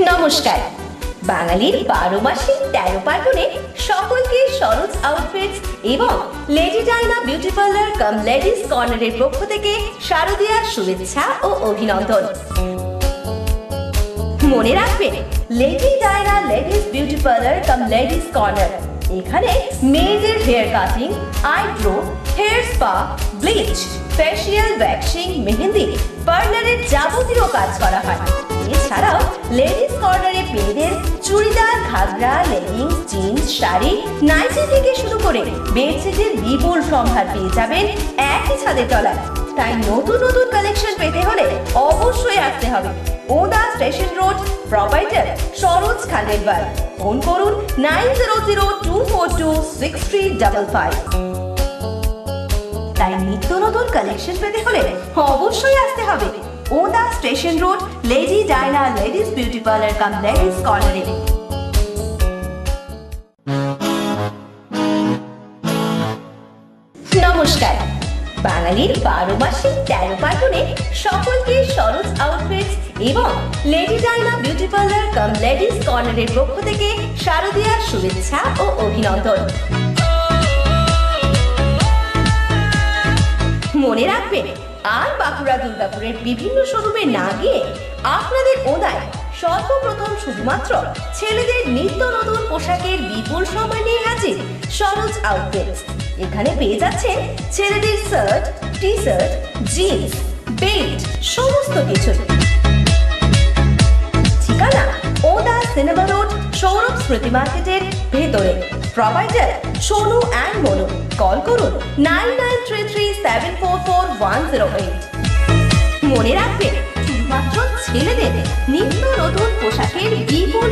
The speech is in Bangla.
নমস্কার। বাঙালির 12 মাসে 13 পার্বণে সকলকে সরোজ আউটফিটস এবং lady Diana beauty parlour cum ladies কর্নারের পক্ষ থেকে শারদীয়ার শুভেচ্ছা ও অভিনন্দন। মনে রাখবেন, lady Diana ladies beauty parlour cum ladies corner, এখানে মেয়েদের hair cutting, eyebrow, hair spa, bleach, facial, waxing, mehendi, পার্লারের যাবতীয় কাজ করা হয়। এছাড়াও লেডিস কর্নারে মেয়েদের churidar, ghagra, leggings, jeans, sari, nightie থেকে শুরু করে বেডশিটের বিপুল সম্ভার পেয়ে যাবেন একই ছাদের তলায়। তাই নতুন নতুন কালেকশন পেতে হলে অবশ্যই আসতে হবে Oda station road, proprietor Saroj Khandelwal. Phone করুন 9002426355। তাই নিত্য নতুন কালেকশন পেতে হলে অবশ্যই আসতে হবে Oda station road, lady Diana ladies beauty parlour cum ladies কর্নারে। নমস্কার। বাঙালির 12 মাসে 13 পার্বণে সকলকে সরোজ আউটফিটস এবং lady Diana beauty parlour cum ladies কর্নারের পক্ষ থেকে শারদীয়ার শুভেচ্ছা ও অভিনন্দন। মনে রাখবেন, আর বাঁকুড়া দুর্গাপুরের বিভিন্ন শোরুমে না গিয়ে আপনাদের ওদায় সর্বপ্রথম শুধুমাত্র ছেলেদের নিত্য নতুন পোশাকের বিপুল সময় নিয়ে হাজির সরোজ আউটফিটস। এখানে পেয়ে যাচ্ছেন ছেলেদের shirt, T shirt, jeans, belt, সমস্ত কিছু। ঠিকানা ওদা সিনেমা রোড, সৌরভ স্মৃতি মার্কেটের ভেতরে। Proprietor Sonu and Manu. Call করুন 9933744108। মনে রাখবেন, শুধুমাত্র ছেলেদের নিত্য নতুন পোশাকের বিপুল